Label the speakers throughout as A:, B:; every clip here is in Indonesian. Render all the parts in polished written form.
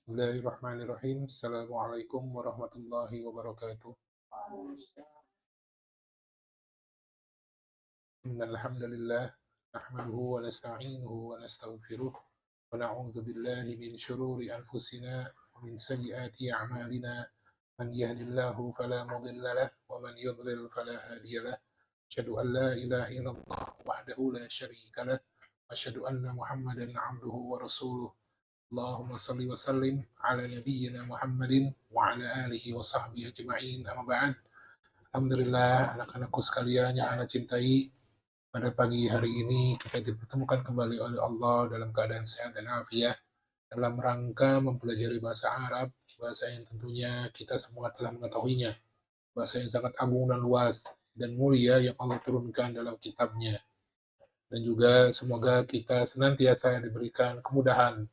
A: Bismillahirrahmanirrahim. Assalamualaikum warahmatullahi wabarakatuh. Innal hamdalillah nahmaduhu wa nasta'inuhu wa nastaghfiruh wa na'udzu billahi min shururi anfusina wa min sayyiati a'malina. Man yahdihillahu fala mudilla lahu wa man yudlil fala hadiya lahu. Asyhadu an la ilaha illallah wahdahu la syarika lahu wa asyhadu anna Muhammadan 'abduhu wa rasuluh. Allahumma salli wa sallim ala nabiyyina Muhammadin wa ala alihi wa sahbihi ajma'in. Amma ba'd. Alhamdulillah, anak-anakku sekalian yang Ana cintai, pada pagi hari ini kita dipertemukan kembali oleh Allah dalam keadaan sehat dan afiat dalam rangka mempelajari bahasa Arab, bahasa yang tentunya kita semua telah mengetahuinya, bahasa yang sangat agung dan luas dan mulia yang Allah turunkan dalam kitabnya. Dan juga semoga kita senantiasa diberikan kemudahan,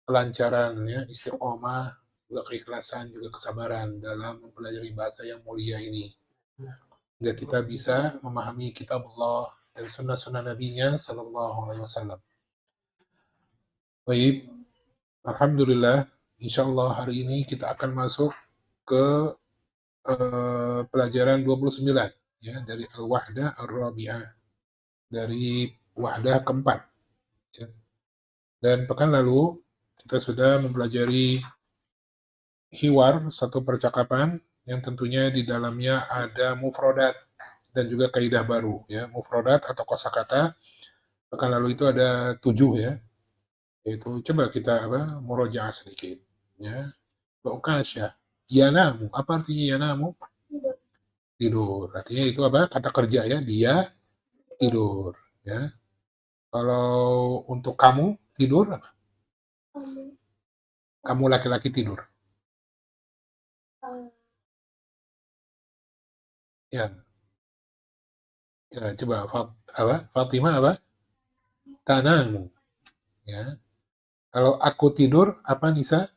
A: kelancaran, ya, istiqomah, juga keikhlasan, juga kesabaran dalam mempelajari bahasa yang mulia ini. Hingga kita bisa memahami kitab Allah dan sunnah-sunnah Nabi-Nya Sallallahu Alaihi Wasallam. Baik, Alhamdulillah, insya Allah hari ini kita akan masuk ke pelajaran 29, ya, dari Al-Wahdah Ar-Rabi'ah, dari wahdah keempat. Ya. Dan pekan lalu kita sudah mempelajari hiwar, satu percakapan yang tentunya di dalamnya ada mufrodat dan juga kaidah baru, ya. Mufrodat atau kosakata pekan lalu itu ada 7, ya. Itu coba kita murojaah sedikit, ya. Lokasya, yanamu, apa artinya yanamu? Tidur. Artinya itu apa? Kata kerja, ya, dia tidur, ya. Kalau untuk kamu tidur apa? Kamu laki-laki tidur. Ya. Ya, coba Fatimah apa? Tanamu. Ya. Kalau aku tidur apa, Nisa?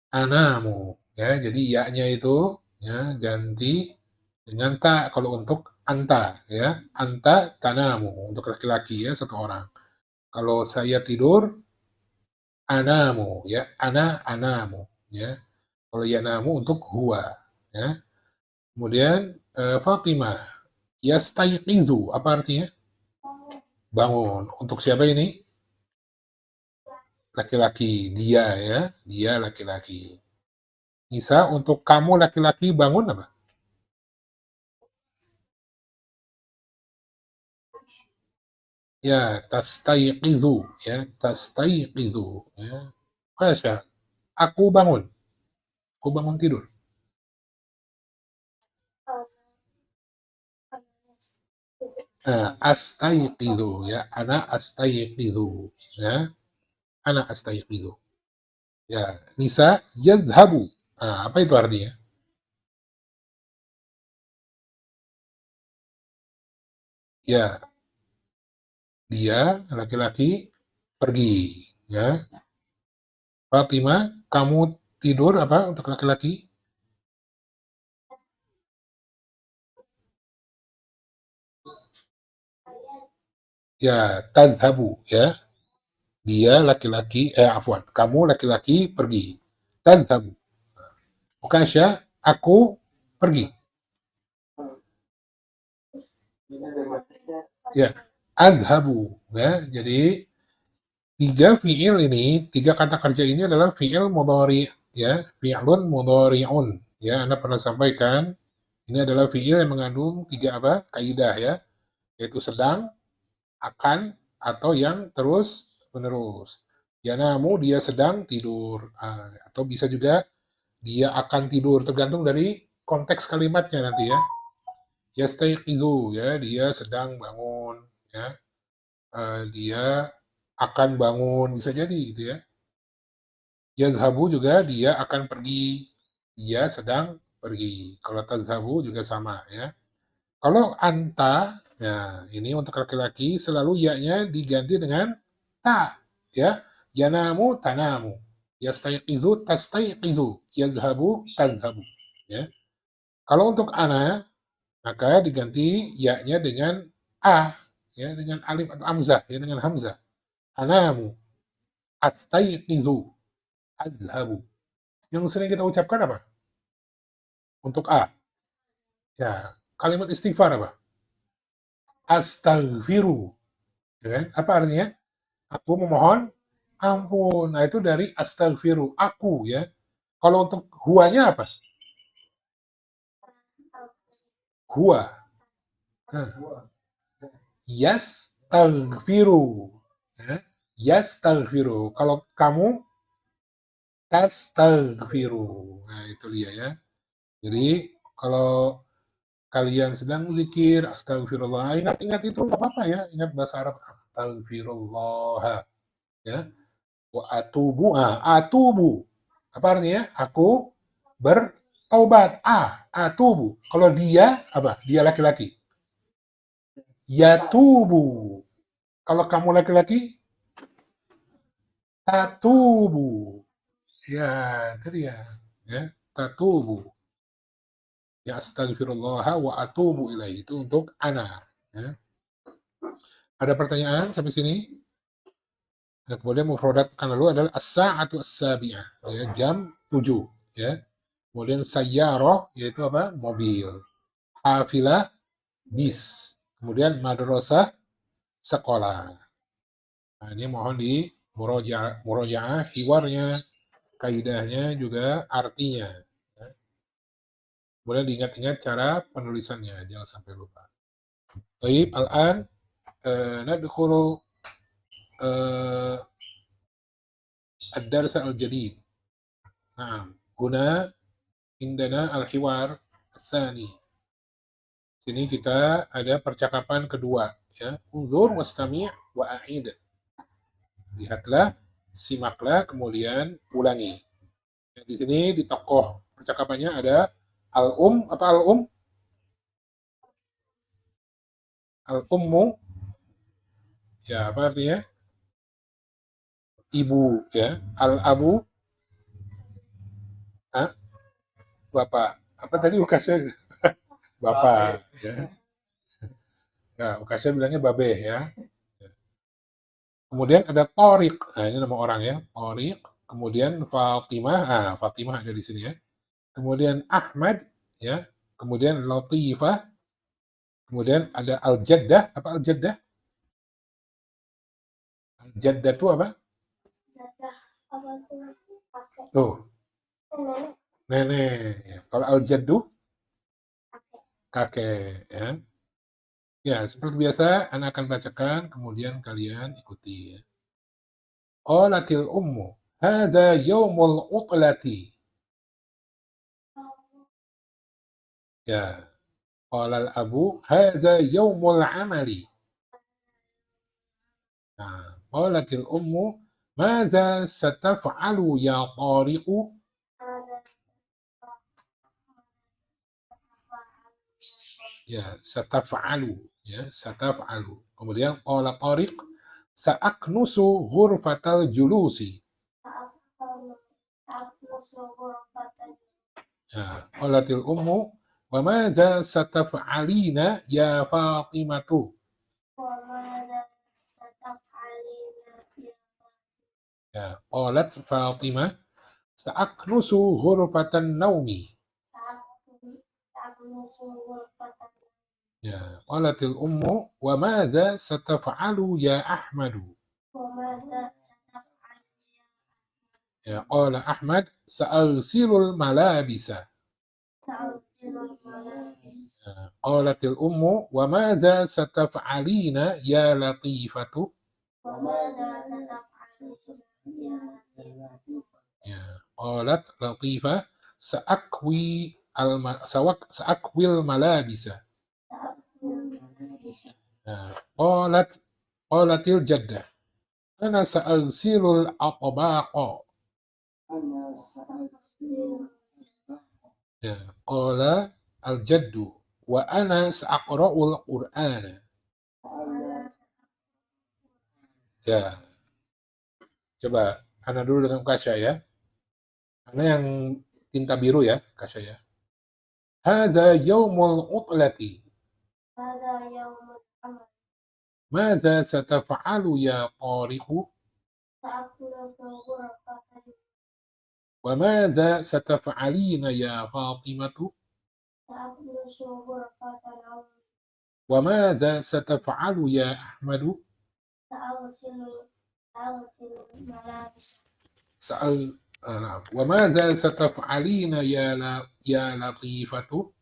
A: Anamu. Ya, jadi ya-nya itu, ya, ganti dengan ta kalau untuk anta, ya. Anta tanamu untuk laki-laki, ya, satu orang. Kalau saya tidur, anamu, ya. Anamu, ya. Kalau yanamu untuk huwa, ya. Kemudian Fatimah, yastayqizu, apa artinya? Bangun. Untuk siapa ini? Laki-laki, dia, ya. Dia laki-laki. Nisa, untuk kamu laki-laki bangun apa? Ya, tastayqizu, ya, tastayqizu, ya. Masya, aku bangun. Aku bangun tidur. Nah, astayqizu, ya, ana astayqizu, ya. Ana astayqizu. Ya, Nisa yadhhabu. Nah, apa itu artinya? Ya, dia laki-laki pergi, ya. Fatimah, kamu tidur apa untuk laki-laki? Ya, tadhabu, ya. Dia laki-laki, afwan, kamu laki-laki pergi. Tadhabu. Ukasya, aku pergi. Ya, adhabu, ya. Jadi tiga kata kerja ini adalah fi'il mudhari, ya, fi'lun mudhari'un. Ya, Anda pernah sampaikan, ini adalah fi'il yang mengandung tiga kaidah, ya, yaitu sedang, akan, atau yang terus menerus. Yanamu, dia sedang tidur, atau bisa juga dia akan tidur, tergantung dari konteks kalimatnya nanti, ya. Yastayqizu, ya, dia sedang bangun, ya. Dia akan bangun, bisa jadi gitu, ya. Yadhhabu juga dia akan pergi, dia sedang pergi. Kalau tadhhabu juga sama, ya. Kalau anta, nah ini untuk laki-laki selalu ya-nya diganti dengan ta, ya. Yanamu tanamu, yastayqizu tastayqizu, yadhhabu tadhhabu, ya. Kalau untuk ana, maka diganti ya-nya dengan a, ya, dengan alif atau hamzah, ya, dengan hamzah. Anamu, Astayqizu, adhabu. Yang sering kita ucapkan apa? Untuk A. Ya, kalimat istighfar apa? Astaghfiru. Ya kan? Apa artinya? Aku memohon ampun. Nah, itu dari astaghfiru, aku ya. Kalau untuk huanya apa? Hua. Nah, yastaghfiru. Ya. Yastaghfiru. Kalau kamu tastaghfiru. Nah, itu dia ya. Jadi, kalau kalian sedang zikir, astagfirullah, ingat-ingat itu nggak apa-apa ya, ingat bahasa Arab, astagfirullah, ya, wa atubu, atubu, apa artinya? Aku bertaubat, atubu. Kalau dia, apa? Dia laki-laki, yatubu. Kalau kamu laki-laki, tatubu. Ya, itu dia, ya, tatubu. Ya, astagfirullah wa atubu ilaih, itu untuk ana, ya. Ada pertanyaan sampai sini? Nah, kemudian mufradat kan lalu adalah as-sa'atu as-sabi'ah, ya, jam 7, ya. Kemudian sayyarah yaitu apa? Mobil. Hafilah bis. Kemudian madrasah sekolah. Nah, ini mohon di murojaah hiwarnya, kaidahnya juga artinya. Ya. Kemudian diingat-ingat cara penulisannya, jangan sampai lupa. Baik, al-an nadkhulu ad-dars al-jadid. Nah, guna indana al-hiwar as-sani. Sini kita ada percakapan kedua, ya. Unzur wastami' wa a'id. Lihatlah, simaklah, kemudian ulangi. Ya, di sini di tokoh percakapannya ada apa al-um? Al-ummu, ya, apa artinya? Ibu, ya. Al-abu, bapak. Apa tadi ukasnya? Bapak, ya. Ya, ukasnya bilangnya babe, ya. Kemudian ada Torik, nah ini nama orang ya, Torik. Kemudian Fatimah, Fatimah ada di sini ya. Kemudian Ahmad, ya. Kemudian Latifah. Kemudian ada Al-Jaddah, apa Al-Jaddah? Al-Jaddah itu apa? Tuh, nenek. Ya. Kalau Al-Jaddu, kakek, ya. Ya, seperti biasa, Anda akan bacakan, kemudian kalian ikuti. Ya. Qalatil ummu, hadza yaumul utlati. Ya, qalal abu, hadza yaumul amali. Nah, qalatil ummu, madza sataf'alu ya tariqu? Ya, sataf'alu, ya, sataf'alu. Kemudian qala tariq, sa'aknusu ghurfatal julusi. Ya, qalatil ummu, wa madza sataf'alina ya Fatimatu? Ya, qalat Fatimah, sa'aknusu ghurfatan naumi. Ya, qalatil ummu, wa madza sataf'alu ya Ahmadu? Ya, qala Ahmad, sa'agsilul malabisa. Ya, qalatil ummu, wa madza sataf'alina ya Latifatu? Ya, qalat Latifah, sa'akwil malabisa. Ya, qalatil jaddah, ana sa'agsilul atbaqa. Ya, qala al-jaddu, wa ana sa'aqra'ul qur'ana. Ya, coba Ana dulu dengan Kasya ya. Ana yang tinta biru ya, Kasya ya. Hadza yaumul utlati. Madza sataf'alu ya tariqu? وماذا ستفعلين يا فاطمة وماذا ستفعل يا أحمد سأل نعم وماذا ستفعلين يا لطيفة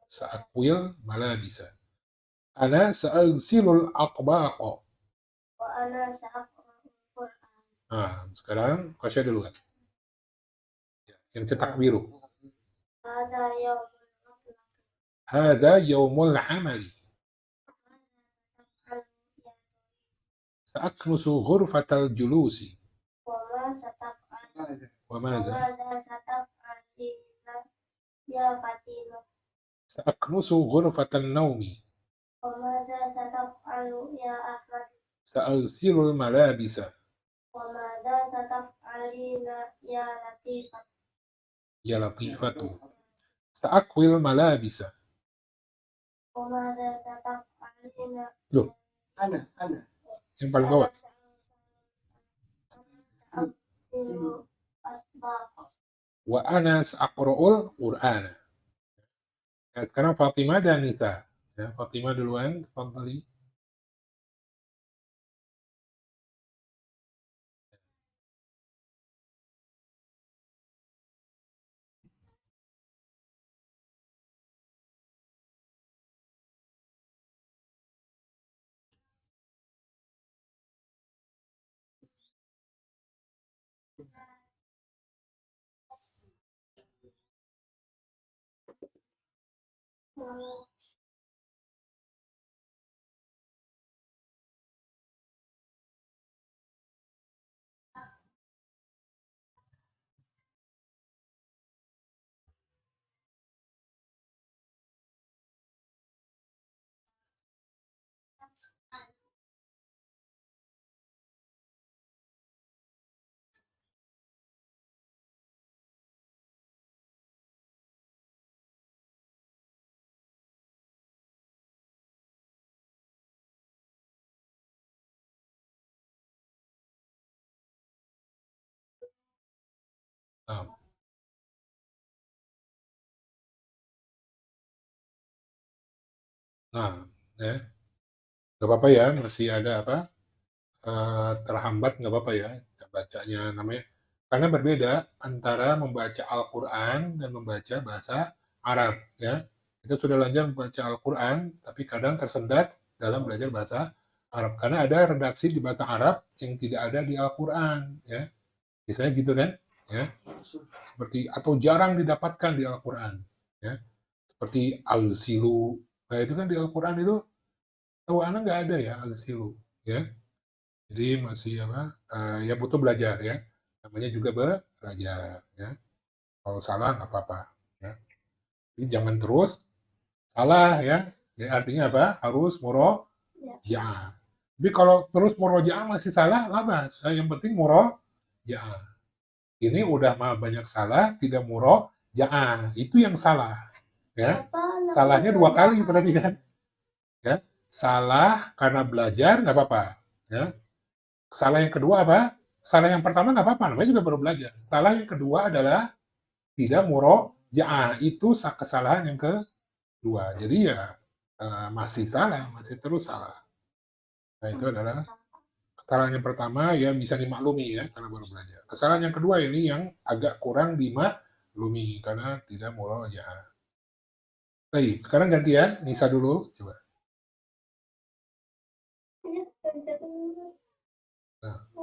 A: سأكوي ملابس أنا سأغسل الأطباق sekarang Kasya duluan yang cetak biru هذا يوم العمل سأكنس غرفة الجلوس وماذا سأكنس غرفة النوم سأغسل الملابس يا لطيفة سأكوي الملابس loh yang paling bawah wa ana sa'aqra'ul Qur'ana. Ya, sekarang Fatimah dan Nisa. Ya, Fatimah duluan, tafadhali. Nah, ya. Gak apa-apa ya, masih ada apa? Terhambat nggak apa-apa ya, bacanya namanya. Karena berbeda antara membaca Al-Quran dan membaca bahasa Arab. Ya, kita sudah lanjut membaca Al-Quran, tapi kadang tersendat dalam belajar bahasa Arab. Karena ada redaksi di bahasa Arab yang tidak ada di Al-Quran. Ya, misalnya gitu kan? Ya, seperti atau jarang didapatkan di Al-Quran. Ya, seperti al-silu. Nah itu kan di Al-Quran itu tahu anak nggak ada ya al-silu. Ya, jadi masih apa? Ya butuh belajar ya. Namanya juga belajar ya. Kalau salah nggak apa-apa. Ya. Jadi jangan terus salah ya. Ya artinya apa? Harus murojaah. Tapi kalau terus murojaah masih salah, labas. Yang penting murojaah. Ini udah mah banyak salah, tidak murojaah. Itu yang salah. Ya. Salahnya dua kali berarti kan. Ya. Salah karena belajar nggak apa-apa. Ya. Salah yang kedua apa? Salah yang pertama nggak apa-apa, namanya juga baru belajar. Salah yang kedua adalah tidak murojaah. Itu kesalahan yang kedua. Jadi ya masih salah, masih terus salah. Nah itu adalah kesalahan yang pertama yang bisa dimaklumi ya karena baru belajar. Kesalahan yang kedua ini yang agak kurang dimaklumi karena tidak murojaah. Baik, sekarang gantian Nisa dulu, coba. Nah.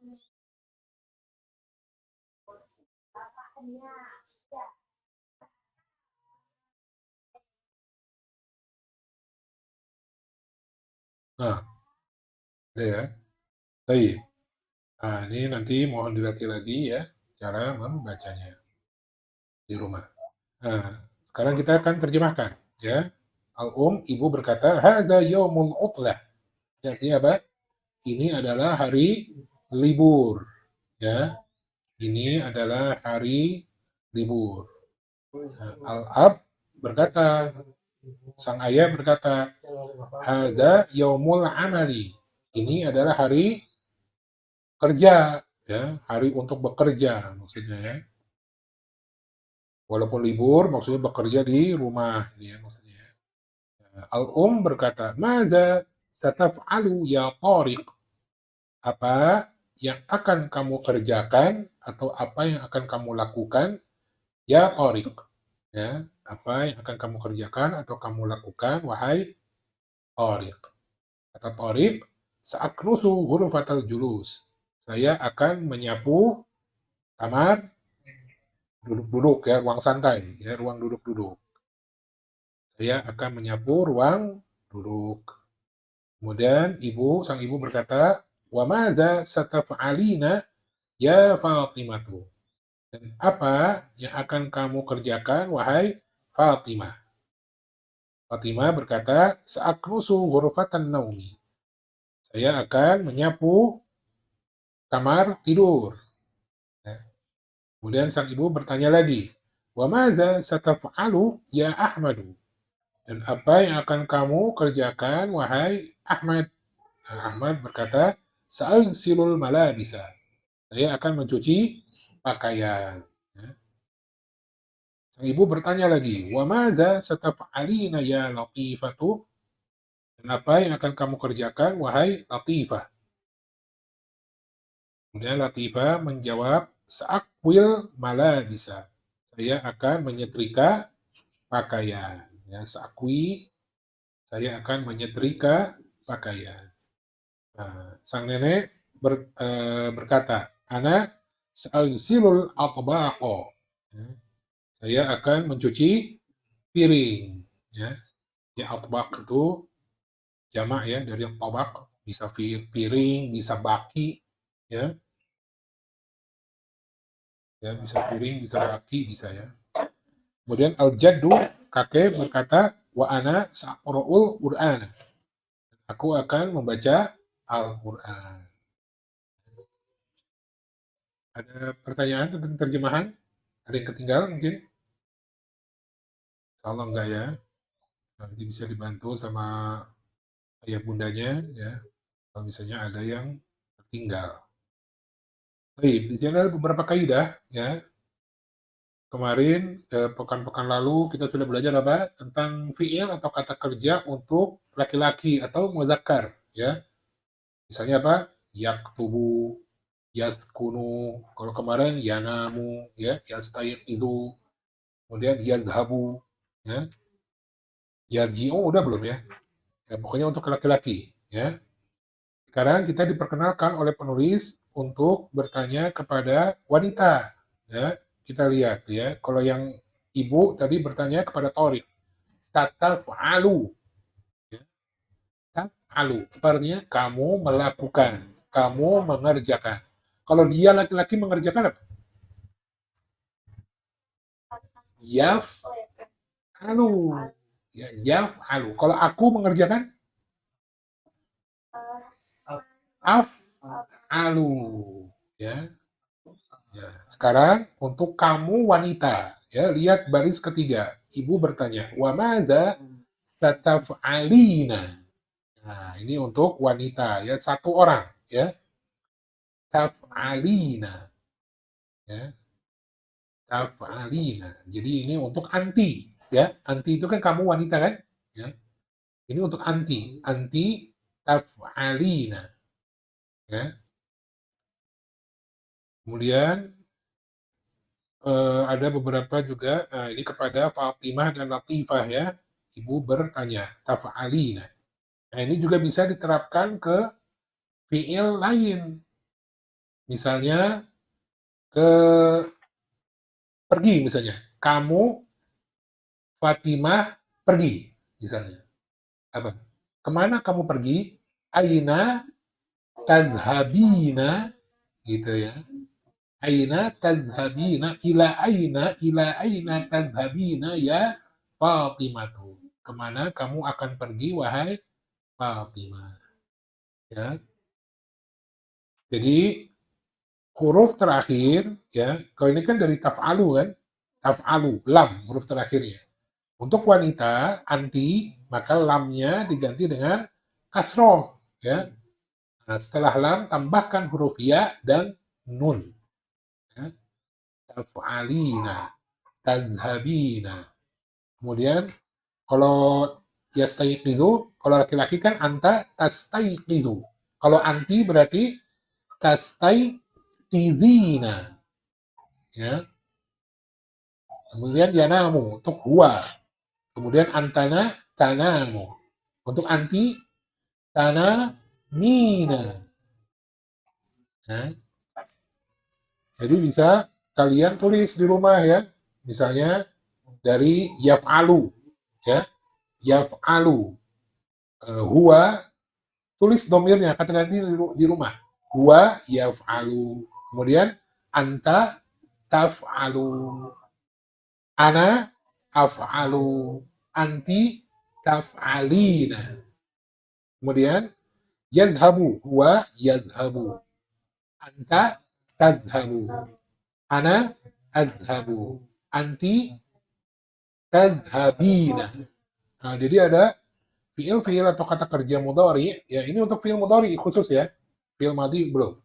A: Nah, ada ya. Baik. Nah, ini nanti mohon dilatih lagi ya cara membacanya di rumah. Nah, sekarang kita akan terjemahkan ya. Ibu berkata, "Hadza yaumul utlah." Artinya apa? Ini adalah hari libur ya. Ini adalah hari libur. Nah, Al-ab berkata, sang ayah berkata, "Hadza yaumul amali." Ini adalah hari kerja ya, hari untuk bekerja maksudnya ya. Walaupun libur maksudnya bekerja di rumah ya maksudnya. Al-um berkata, "Madza sataf'alu ya Tariq?" Apa yang akan kamu kerjakan atau apa yang akan kamu lakukan ya Tariq? Ya, apa yang akan kamu kerjakan atau kamu lakukan wahai Tariq? Kata Tariq, "Sa'aknusu ghurfatal julus." Saya akan menyapu kamar duduk-duduk ya, ruang santai ya, ruang duduk-duduk. Saya akan menyapu ruang duduk. Kemudian sang ibu berkata, "Wa madza sataf'alina ya Fatimatu?" Dan apa yang akan kamu kerjakan wahai Fatimah? Fatimah berkata, "Sa'aknusu ghurfatan naumi." Saya akan menyapu kamar tidur. Ya. Kemudian sang ibu bertanya lagi, "Wa madza sataf'alu ya Ahmadu?" Dan apa yang akan kamu kerjakan wahai Ahmad? Nah, Ahmad berkata, "Sa'agsilul malabisa." Saya akan mencuci pakaian. Ya. Sang ibu bertanya lagi, "Wa madza sataf'alina ya Latifatu?" Dan apa yang akan kamu kerjakan wahai Latifah? Kemudian Latifah menjawab, "Sa'akwil malabisa." Saya akan menyetrika pakaian. Ya, sa'akwi, saya akan menyetrika pakaian. Nah, sang nenek berkata, "Ana sa'agsilul atbaqo." Ya, saya akan mencuci piring. Ya, ya atbaq itu jamak ya dari tabak, bisa piring, bisa baki, ya, ya bisa piring, bisa baki, bisa ya. Kemudian al-jaddu, kakek berkata, "Wa ana sa'qra'ul Qur'an." Aku akan membaca Al-Qur'an. Ada pertanyaan tentang terjemahan? Ada yang ketinggalan mungkin? Kalau enggak ya, nanti bisa dibantu sama ayah bundanya ya. Kalau misalnya ada yang tertinggal. Baik, di sini ada beberapa kaidah ya. Kemarin pekan-pekan lalu kita sudah belajar apa? Tentang fiil atau kata kerja untuk laki-laki atau muzakkar ya. Misalnya apa? Yaktubu, yaskunu. Kalau kemarin yanamu ya, yastayiqidu. Kemudian yadhabu ya. Yarji'u udah belum ya? Ya pokoknya untuk laki-laki ya. Sekarang kita diperkenalkan oleh penulis untuk bertanya kepada wanita ya. Kita lihat ya. Kalau yang ibu tadi bertanya kepada Torik. Tataf'alu. Ya. Tataf'alu. Artinya kamu melakukan. Kamu mengerjakan. Kalau dia laki-laki mengerjakan apa? Yaf'alu. Ya, yaf'alu. Kalau aku mengerjakan? Af'alu. Ya. Ya. Sekarang untuk kamu wanita. Ya, lihat baris ketiga. Ibu bertanya, "Wa madza sataf'alina?" Nah, ini untuk wanita ya, satu orang ya. Taf'alina ya. Taf'alina. Jadi ini untuk anti ya. Anti itu kan kamu wanita kan? Ya. Ini untuk anti. Anti taf'alina ya. Kemudian ada beberapa juga ini kepada Fatimah dan Latifah ya. Ibu bertanya, taf'alina. Nah, ini juga bisa diterapkan ke fiil lain. Misalnya ke pergi misalnya. Kamu Fatimah pergi misalnya. Apa? Kemana kamu pergi? Aina tadhabina gitu ya. Aina tadhabina ila aina tadhabina ya Fatimatu. Kemana kamu akan pergi wahai Fatimah? Ya. Jadi huruf terakhir ya, kalau ini kan dari taf'alu kan, taf'alu, lam huruf terakhirnya. Untuk wanita anti maka lamnya diganti dengan kasroh ya. Nah, setelah lam tambahkan huruf ya dan nun. Ya. Taf'alina, tadhabina. Kemudian kalau yastayqizu, kalau laki-laki kan anta tastayqizu. Kalau anti berarti tastayqizina. Ya. Kemudian yanamu untuk huwa. Kemudian antana tanamu. Untuk anti tanah mina. Ya. Jadi bisa kalian tulis di rumah ya. Misalnya dari yaf'alu ya. Yaf'alu. Huwa tulis domirnya katakan di rumah. Huwa yaf'alu. Kemudian anta taf'alu. Ana af'alu. Anti taf'alina. Kemudian yadhabu. Huwa yadhabu. Anta tadhabu. Ana adhabu. Anti tadhabina. Nah, jadi ada fiil atau kata kerja mudhari. Ya, ini untuk fiil mudhari khusus ya. Fiil madhi belum.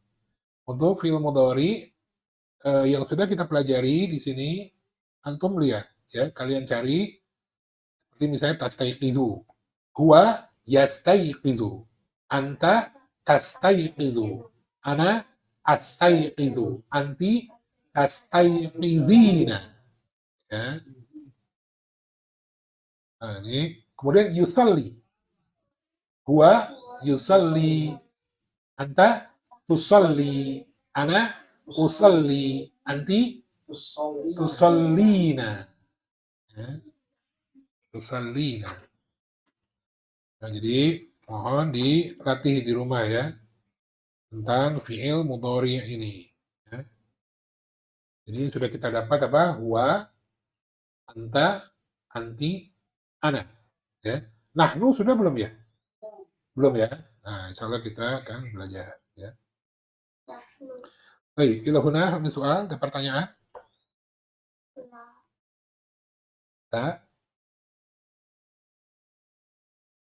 A: Untuk fiil mudhari yang sudah kita pelajari di sini, antum lihat ya, kalian cari seperti misalnya tastayqizu. Huwa yastayqizu. Anta tastayqizu. Ana astayqizu. Anti tastayqizina. Ya. Nah, ini kemudian yusalli. Huwa yusalli. Anta tusalli. Ana usalli. Anti tusallina. Ya. Tusallina. Nah, jadi mohon dilatih di rumah ya tentang fi'il mudhari ini. Ya. Jadi sudah kita dapat apa? Huwa, anta, anti, ana. Ya. Nahnu sudah belum ya? Belum ya? Nah, insya Allah kita akan belajar. Ya. Baik, ila huna min soal, ada pertanyaan? Tak?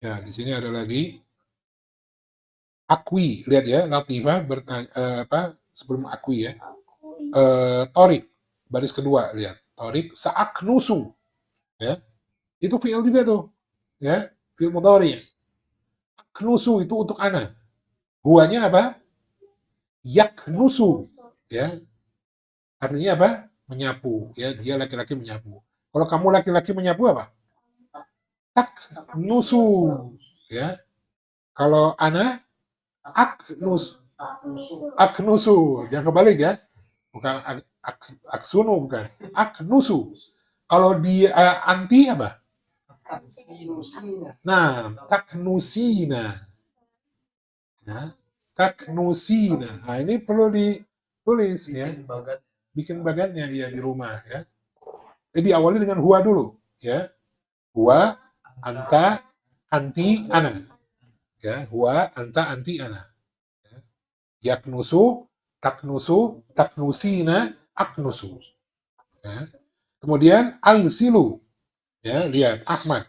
A: Ya, di sini ada lagi. Akwi, lihat ya, Latifah bertanya, sebelum akwi ya. Torik, baris kedua, lihat. Torik, sa'aknusu. Ya. Itu fi'il juga tuh. Ya, fi'il mudhari. Aknusu itu untuk ana. Huanya apa? Yaknusu. Ya. Artinya apa? Menyapu. Ya, dia laki-laki menyapu. Kalau kamu laki-laki menyapu apa? Taknusu. Ya. Kalau ana aknusu. Jangan kebalik ya. Bukan aksunu, bukan. Aknusu. Kalau di anti apa? Nah, taknusina. Nah, taknusina. Nah, ini perlu ditulis ya. Bikin bagannya ya di rumah ya. Jadi awali dengan huwa dulu ya. Huwa, anta, anti, ana. Ya, huwa, anta, anti, ana. Ya. Yaknusu, taknusina, aknusu. Ya. Kemudian al-silu. Ya, lihat Ahmad.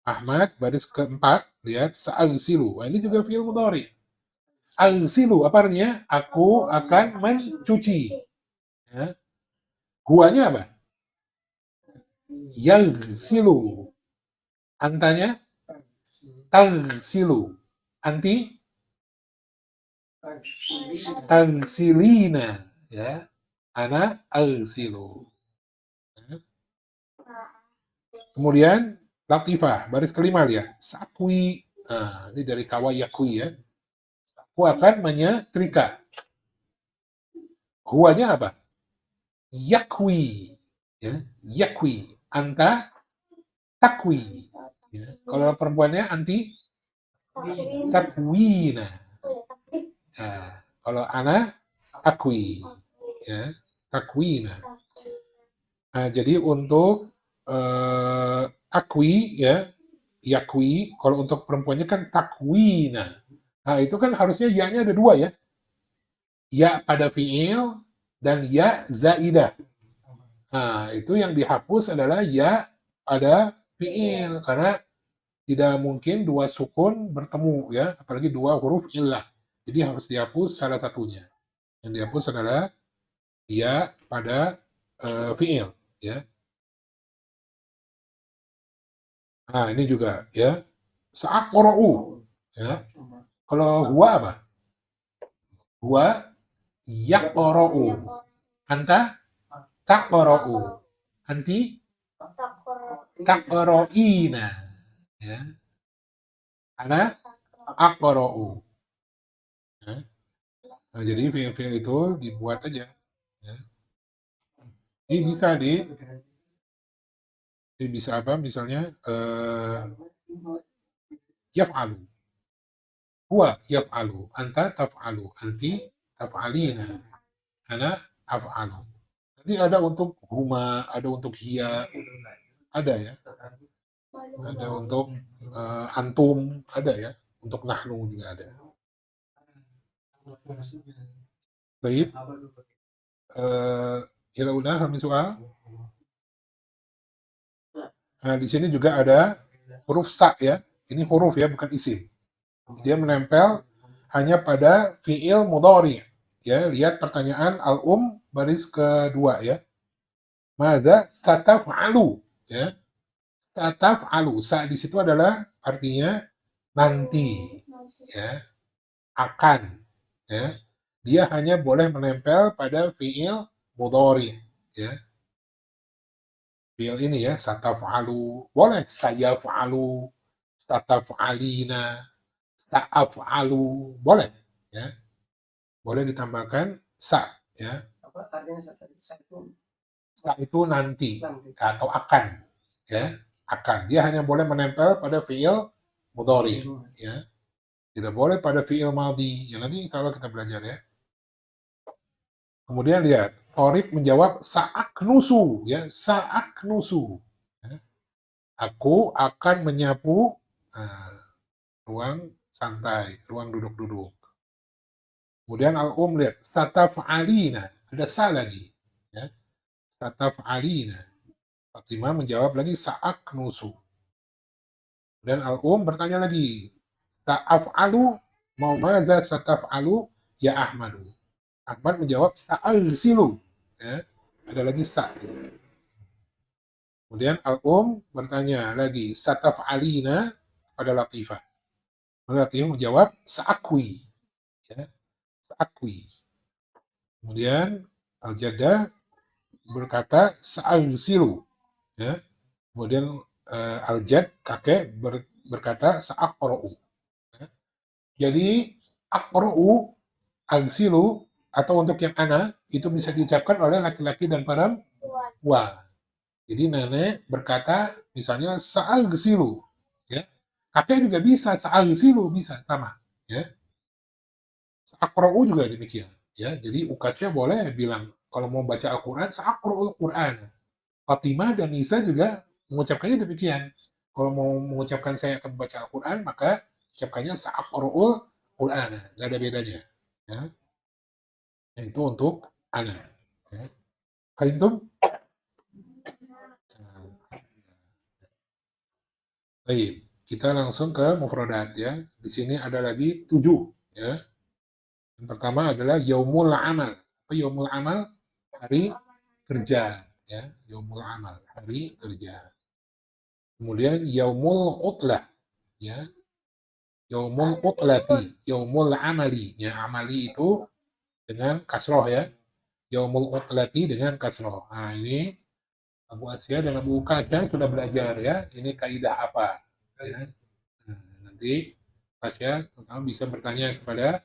A: Ahmad baris keempat, lihat sa'al-silu. Nah, ini juga fi'il mudhari. Al-silu apa artinya? Aku akan mencuci. Ya. Huanya apa? Yagsilu. Antanya tagsilu. Anti tagsilina. Ya. Ana alsilu. Ya. Kemudian Latifah, baris kelima lihat. Sakwi. Nah, ini dari kawayakwi ya. Aku akan menyetrika. Huwanya apa? Yakwi. Ya, yakwi. Anta takwi. Ya. Kalau perempuannya anti takwina. Nah, kalau ana akwi. Ya, takwina. Nah, jadi untuk akwi ya, yakwi, kalau untuk perempuannya kan takwina. Nah, itu kan harusnya ya-nya ada dua ya. Ya pada fiil dan ya zaidah. Nah, itu yang dihapus adalah ya pada fiil karena tidak mungkin dua sukun bertemu ya, apalagi dua huruf illah. Jadi harus dihapus salah satunya. Yang dihapus adalah ya pada fiil ya. Nah, ini juga ya. Sa'aqra'u ya. Kalau huwa apa? Huwa yaqra'u. Anta taqra'u. Anti taqra'ina. Ya. Ana aqra'u. Ya. Nah, jadi fiil-fiil itu dibuat aja. Ya. Ini bisa apa? Misalnya yaf'alu. Huwa yaf'alu. Anta taf'alu. Anti taf'alina. Ana af'alu. Nanti ada untuk huma, ada untuk hiya, ada ya. Ada untuk antum, ada ya. Untuk nahnu juga ada. Baik. Ila udah kami soal. Nah, di sini juga ada huruf sa ya. Ini huruf ya, bukan isim. Dia menempel hanya pada fiil mudhari. Ya, lihat pertanyaan al-um baris kedua ya. Mada tataf'alu ya. Tataf'alu. Sa di situ adalah artinya nanti ya, akan ya. Dia hanya boleh menempel pada fiil mudhari ya. Fiil ini ya, sataf'alu, boleh sayaf'alu, sataf'alina, sta'af'alu, boleh ya. Boleh ditambahkan sa ya.
B: Apa artinya sa itu?
A: Sa itu nanti atau akan ya, akan. Dia hanya boleh menempel pada fiil mudhari ya. Tidak boleh pada fiil madhi. Ya nanti kalau kita belajar ya. Kemudian lihat, Thorik menjawab sa'aknusu ya, sa'aknusu. Ya. Aku akan menyapu ruang santai, ruang duduk-duduk. Kemudian al-um lihat sataf'alina, ada sa lagi ya. Sataf'alina. Fatimah menjawab lagi sa'aknusu. Dan al-um bertanya lagi, ta'af'alu mau maza sataf'alu ya Ahmadu. Ahmad menjawab sa'alsilu ya. Ada lagi sa. Kemudian al-um bertanya lagi sataf'alina pada Latifah. Latifah menjawab sa'akwi ya. Sa'akwi. Kemudian al-jaddah berkata sa'alsilu ya. Kemudian al-jad kakek berkata sa'aqra'u ya. Jadi aqra'u, alsilu atau untuk yang ana itu bisa diucapkan oleh laki-laki dan perempuan. Jadi nenek berkata misalnya sa'al gesilu ya. Kakek juga bisa sa'al gesilu, bisa sama ya. Sa'aqra'u juga demikian ya. Jadi ukasnya boleh bilang kalau mau baca Al-Qur'an sa'aqra'ul Qur'an. Fatimah dan Nisa juga mengucapkannya demikian. Kalau mau mengucapkan saya akan membaca Al-Qur'an maka ucapkannya sa'aqra'ul Qur'an. Enggak ada bedanya ya. Itu untuk anak ya. Fahimtum? Baik, kita langsung ke mufradat ya. Di sini ada lagi 7 ya. Yang pertama adalah yaumul amal. Apa yaumul amal? Hari kerja ya. Yaumul amal, hari kerja. Kemudian yaumul utlah ya. Yaumul utlati, yaumul amali. Ya, amali itu dengan kasroh ya. Yaumul utlati dengan kasroh. Nah, ini Abu Asya dan Abu Kasya sudah belajar ya. Ini kaidah apa? Ya. Nah, nanti Kasya terutama bisa bertanya kepada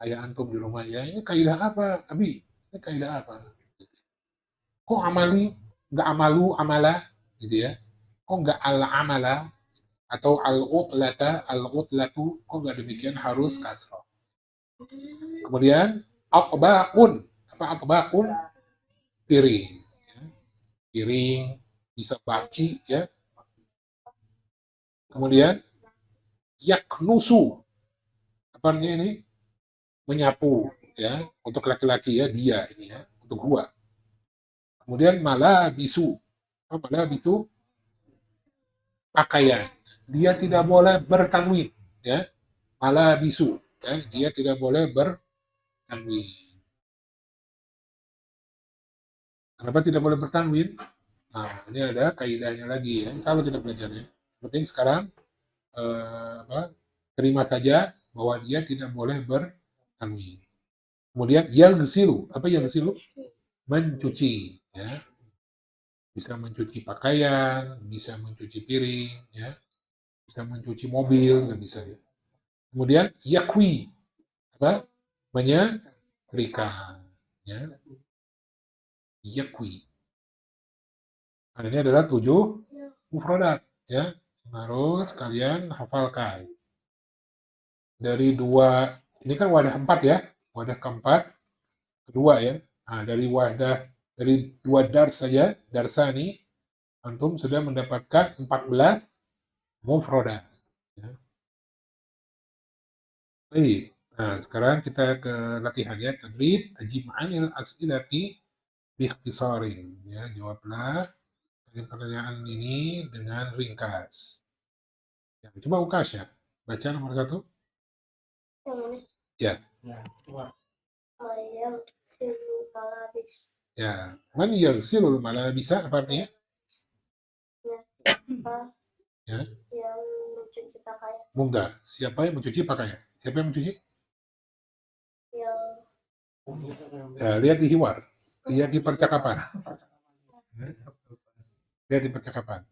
A: ayah antum di rumah ya. Ini kaidah apa, Abi? Ini kaidah apa? Kok amali, nggak amalu, amala, gitu ya? Kok nggak al-amala atau al-utlatu, kok nggak demikian harus kasroh? Kemudian atbaqun, apa atbaqun? Piring, ya. Piring bisa baki, ya. Kemudian yaknusu, apa artinya ini? Menyapu, ya. Untuk laki-laki, ya, dia ini, ya, untuk gua. Kemudian malabisu, apa malabisu? Pakaian. Dia tidak boleh bertanwin, ya. Malabisu, ya. Dia tidak boleh bertanwin. Kenapa tidak boleh bertanwin? Nah, ini ada kaidahnya lagi, ya. Kalau kita belajar, ya. Penting sekarang terima saja bahwa dia tidak boleh bertanwin. Kemudian yalgsilu, apa yalgsilu? Mencuci, ya. Bisa mencuci pakaian, bisa mencuci piring, ya. Bisa mencuci mobil, nggak bisa, ya. Kemudian yakwi, apa? Menyetrika, ya. Yakwi. Nah, ini adalah 7 mufradat, ya. Harus kalian hafalkan. Dari dua, ini kan wadah 4, ya. Wadah keempat, kedua, ya. Nah, dari 2 dars saja, darsani, antum sudah mendapatkan 14 mufradat, ya. Baik. Nah, sekarang kita ke latihannya. Tadrib ajib anil as'ilati biikhtisarin, ya. Jawablah pertanyaan ini dengan ringkas. Ya, coba ukas, ya. Baca nomor 1. Ya. Ya. Man yaghsilul malabisa, apa artinya? Ya.
C: Yang mencuci pakaian.
A: Mumtaz. Siapa yang mencuci pakaian? Siapa yang mencuci?
C: Yang
A: Ya, lihat di hiwar. Lihat di percakapan. Ya. Lihat di percakapan.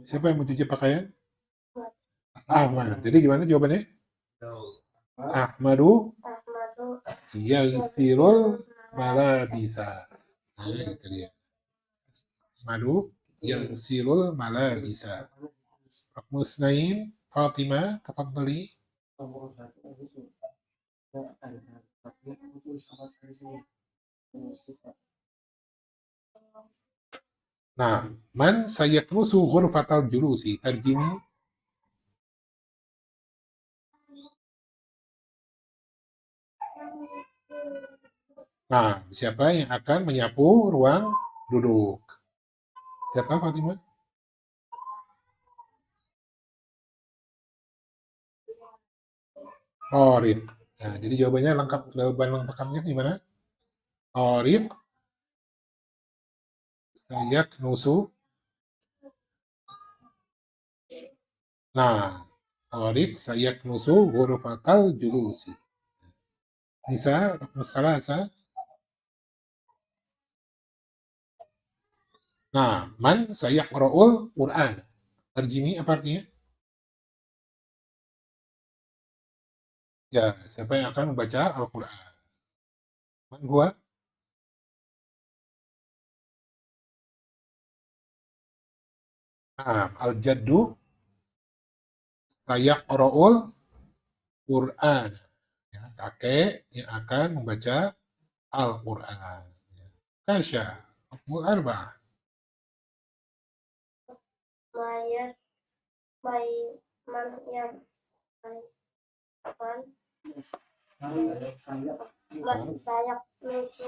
A: Siapa yang mencuci pakaian? Ahmad. Jadi gimana jawabannya? Ahmadu yaghsilul malabisa. Nah, gitu dia. Ahmadu yaghsilul malabisa. Musnain, Fatimah, tafadhali. Nah, man sayaknusu ghurfatal julusi. Tarjimi. Nah, siapa yang akan menyapu ruang duduk? Siapa, Fatimah? Orid. Nah, jadi jawabannya lengkap, jawaban lengkapnya gimana? Orid sayaknusu. Nah, Orid sayaknusu ghurfatal julusi. Nisa, salasa. Nah, man sayaqra'ul Qur'an. Terjemi apa artinya? Ya, siapa yang akan membaca Al-Qur'an? Man huwa? Nah, al-jaddu sayaqra'ul Qur'an. Ya, kakek yang akan membaca Al-Qur'an. Kasya, Mul arba'ah.
C: mayas may mayas man sayak nusu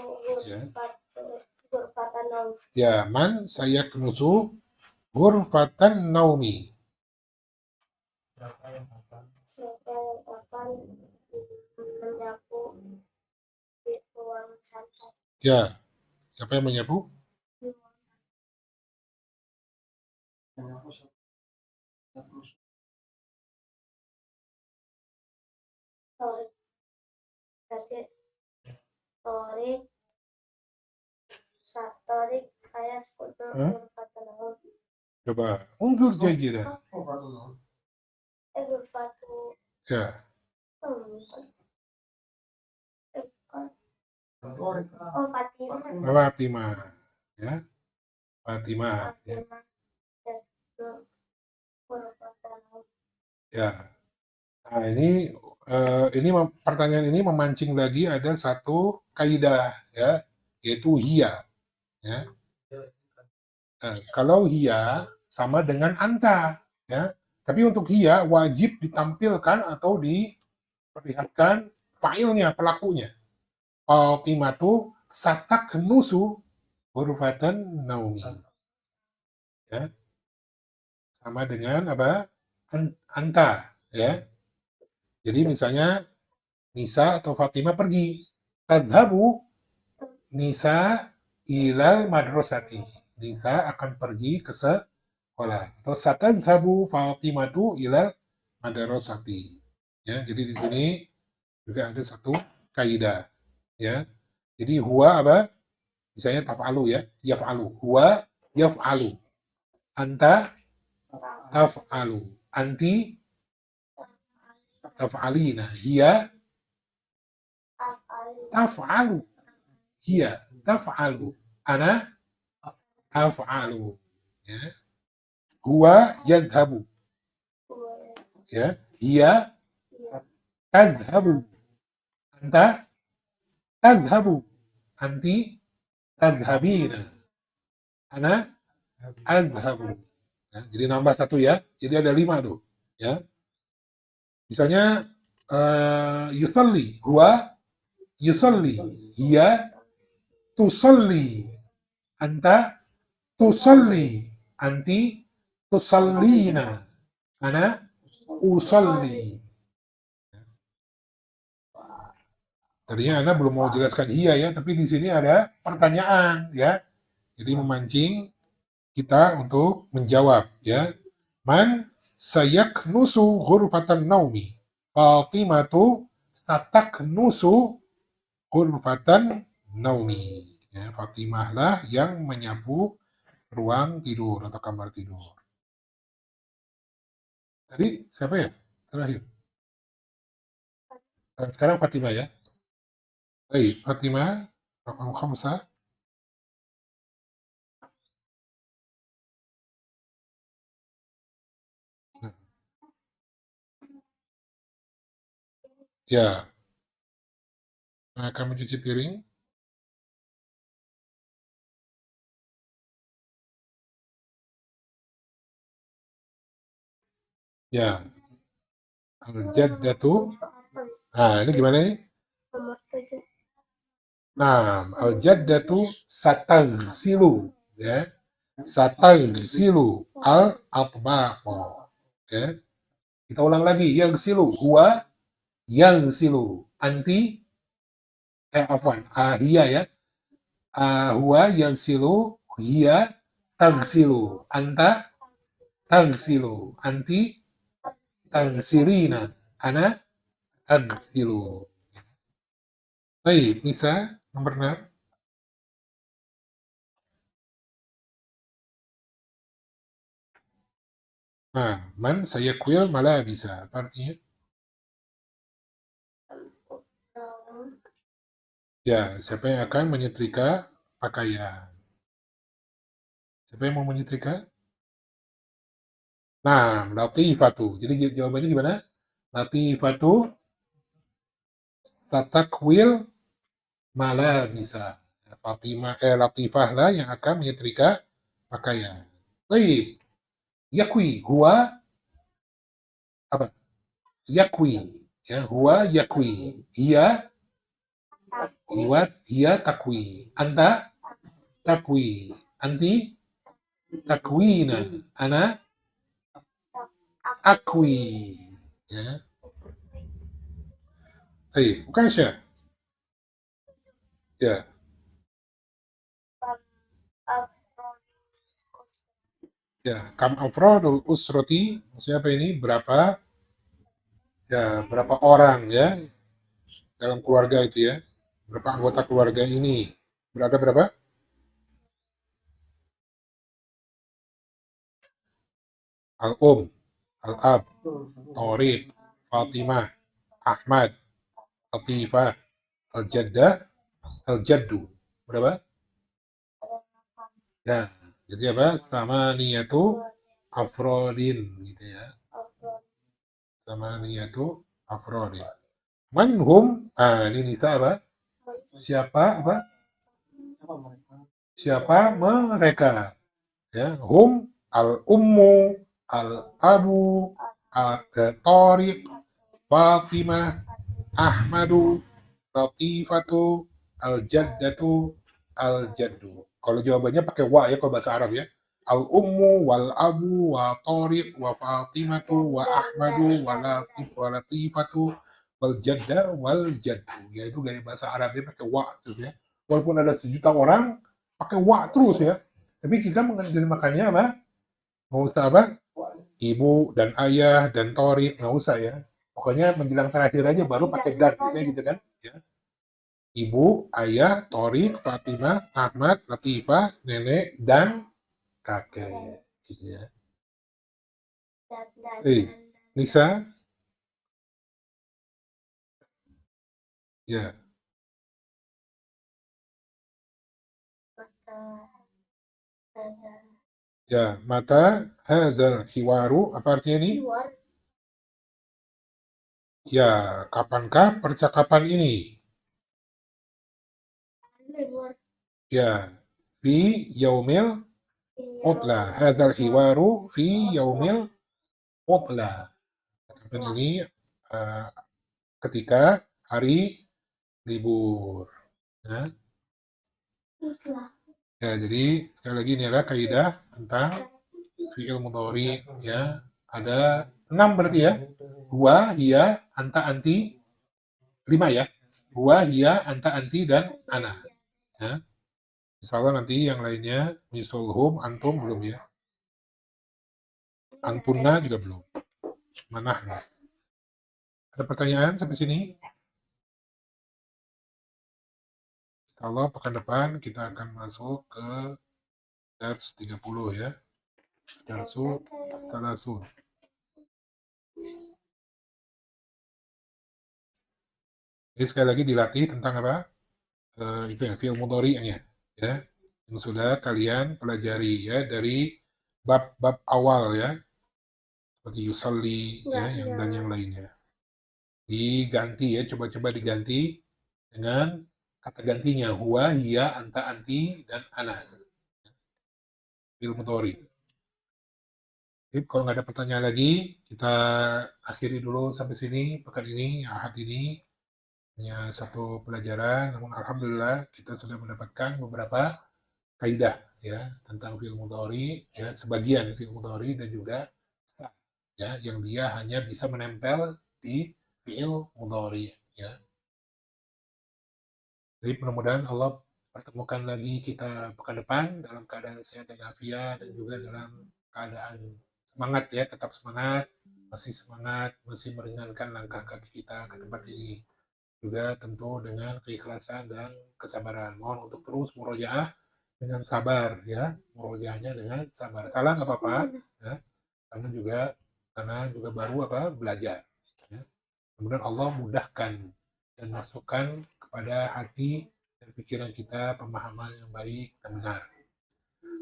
C: gurfatan naum.
A: Ya, man sayaknusu ghurfatan naumi.
C: Siapa yang akan menyapu di ruang santai?
A: Ya, siapa yang menyapu?
C: Torik, berarti torik, torik saya sekutu gurfatan naum.
A: Coba, unzur jayidan.
C: Gurfatu
A: Ya,
C: Oh, Fatimah.
A: Fatimah, ya. Fatimah, ya.
C: Fatimah. Yasdur. Ghurfatan naum.
A: Ya. Nah, ini pertanyaan ini memancing lagi ada satu kaidah, ya, yaitu hiya, ya. Nah, kalau hiya sama dengan anta, ya. Tapi untuk hiya wajib ditampilkan atau diperlihatkan fa'ilnya, pelakunya. Fatimatu sataknusu ghurfatan naumi. Ya. Sama dengan apa? Anta, ya. Jadi misalnya Nisa atau Fatimah pergi. Tadhabu Nisa ilal madrasati. Nisa akan pergi ke sekolah. Atau satadhabu Fatimatu ilal madrasati. Ya, jadi di sini juga ada satu kaidah, ya. Jadi huwa apa? Misalnya taf'alu, ya. Yaf'alu. Huwa yaf'alu. Anta taf'alu. Anti taf'alina. Hiya
C: Af'al.
A: taf'alu. Hiya taf'alu. Ana af'alu. Ya. Huwa yadhabu. Ya. Hiya tadhabu. Anta tadhabu. Anti tadhabina. Ana adhabu. Ya, jadi nambah satu, ya. Jadi ada 5 tuh, ya. Misalnya yusalli, huwa yusalli, hiya tusalli, anta tusalli, anti tusallina, ana usalli. Tadinya Ana belum mau jelaskan hiya, ya, tapi di sini ada pertanyaan, ya. Jadi memancing kita untuk menjawab, ya. Man sayaknusu ghurfatan naumi. Fatimatu sataknusu ghurfatan naumi. Ya, Fatimah lah yang menyapu ruang tidur atau kamar tidur. Tadi siapa ya? Terakhir. Sekarang Fatimah, ya. Baik, Fatimah, raqam khamsah. Ya, akan mencuci piring. Ya, al-jaddatu. Nah, ini gimana nih?
C: Nomor 7.
A: Nah, al-jaddatu satagsilu, ya. Satagsilu al-atbaqa. Ya. Kita ulang lagi, yagsilu, huwa yagsilu, anti afwan, hiya, ya. Huwa yagsilu, hiya tagsilu, anta tagsilu, anti tagsilina, ana agsilu. Baik, Nisa, nomor 6. Nah, man saya kuil malah bisa. Apa artinya? Ya, siapa yang akan menyetrika pakaian? Siapa yang mau menyetrika? Nah, latifatu. Jadi jawabannya gimana? Latifatu tatakwil malah bisa. Fatimah, Latifah lah yang akan menyetrika pakaian. Baik. Yakwi, huwa apa? Yakwi. Ya, huwa yakwi. Hiya takwi. Anta takwi. Anti takwina. Ana akwi. Ya. Baik, bukan Syah. Ya. Ya, kam afradul usrati, maksudnya apa ini? Berapa orang, ya, dalam keluarga itu, ya. Berapa anggota keluarga ini? Berada berapa? Al-Um, Al-Ab, Tariq, Fatimah, Ahmad, latifah, al-jaddah, al-jaddu. Berapa? Ya, jadi apa? Samaniyatu afrodin gitu ya. Samaniyatu afrodin. Manhum, ini nisa apa? Siapa apa?
B: Apa mereka?
A: Siapa mereka? Ya, hum al-ummu, al-abu, al-tariq, Fatimah, Ahmadu, Latifatu, al-jaddatu, al-jaddu. Kalau jawabannya pakai wa ya kalau bahasa Arab ya. Al-ummu wal abu wa tariq wa Fatimatu wa Ahmadu wa Latifatu wal jadda wal jaddu. Ya itu gaya bahasa Arabnya pakai wa tuh ya. Walaupun ada 1 juta orang pakai wa terus ya. Tapi kita menerjemahkannya apa? Nggak usah apa? Ibu dan ayah dan tariq, nggak usah ya. Pokoknya menjelang terakhir aja baru pakai dan, biasanya gitu kan. Ya. Ibu, ayah, Torik, Fatimah, Ahmad, Latifah, nenek, dan kakek. Gitu ya. Nisa? Ya. Ya, mata hadzal hiwaru, apa artinya ini? Ya, kapankah percakapan ini? Ya, fi yaumil utla. Hadzal hiwaru fi yaumil utla. Percakapan ini ketika hari libur. Ya. Ya, jadi sekali lagi ini adalah kaidah tentang fi'il mudhari ya. Ada 6 berarti ya. Huwa, hiya, anta, anti. 5 ya. Huwa, hiya, anta, anti, dan ana. Ya. Insya Allah nanti yang lainnya misulhum, antum belum ya. Antunna juga belum. Manahna. Ada pertanyaan sampai sini? Kalau pekan depan kita akan masuk ke dars 30 ya. Darsu Astalasun. Jadi sekali lagi dilatih tentang apa? Itu ya, fi'il mudhari'nya ya. Yang sudah kalian pelajari ya dari bab-bab awal ya. Seperti yusalli ya, dan yang lainnya. Diganti ya, coba-coba diganti dengan kata gantinya huwa, hiya, anta, anti, dan ana. Fi'il mudhari'. Jadi kalau nggak ada pertanyaan lagi, kita akhiri dulu sampai sini pekan ini, ahad ini. Hanya 1 pelajaran, namun alhamdulillah kita sudah mendapatkan beberapa kaidah ya tentang fi'il mudhari ya, sebagian fi'il mudhari dan juga ya yang dia hanya bisa menempel di fi'il mudhari ya. Jadi mudah-mudahan Allah pertemukan lagi kita pekan depan dalam keadaan sehat dan afiat dan juga dalam keadaan semangat ya, tetap semangat, masih meringankan langkah kaki kita ke tempat ini. Juga tentu dengan keikhlasan dan kesabaran. Mohon untuk terus murojaah dengan sabar ya, murojaahnya dengan sabar. Salah nggak apa-apa ya, karena juga baru belajar. Ya. Kemudian Allah mudahkan dan masukkan kepada hati dan pikiran kita pemahaman yang baik dan benar.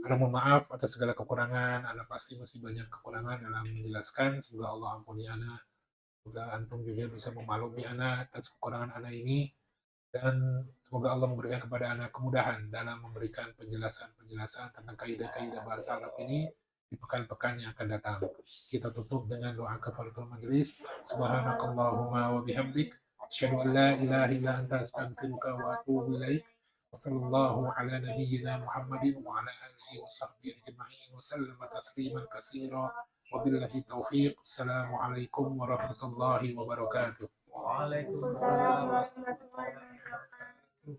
A: Ana mohon maaf atas segala kekurangan, Ana pasti masih banyak kekurangan dalam menjelaskan. Semoga Allah ampuni Ana. Semoga antum juga bisa memaklumi anak atas kekurangan anak ini, dan semoga Allah memberikan kepada anak kemudahan dalam memberikan penjelasan tentang kaidah-kaidah bahasa Arab ini di pekan-pekan yang akan datang. Kita tutup dengan doa kafaratul majelis. Subhanakallahumma wa bihamdik, asyhadu an la ilaha illa anta, astaghfiruka wa atubu ilaik. Wassallallahu ala nabiyyina Muhammadin wa ala alihi wa sahbihi ajma'in wa sallama tasliman katsira. Wabillahi taufiq. Assalamualaikum warahmatullahi wabarakatuh.
B: Waalaikumsalam.
C: warahmatullahi wabarakatuh.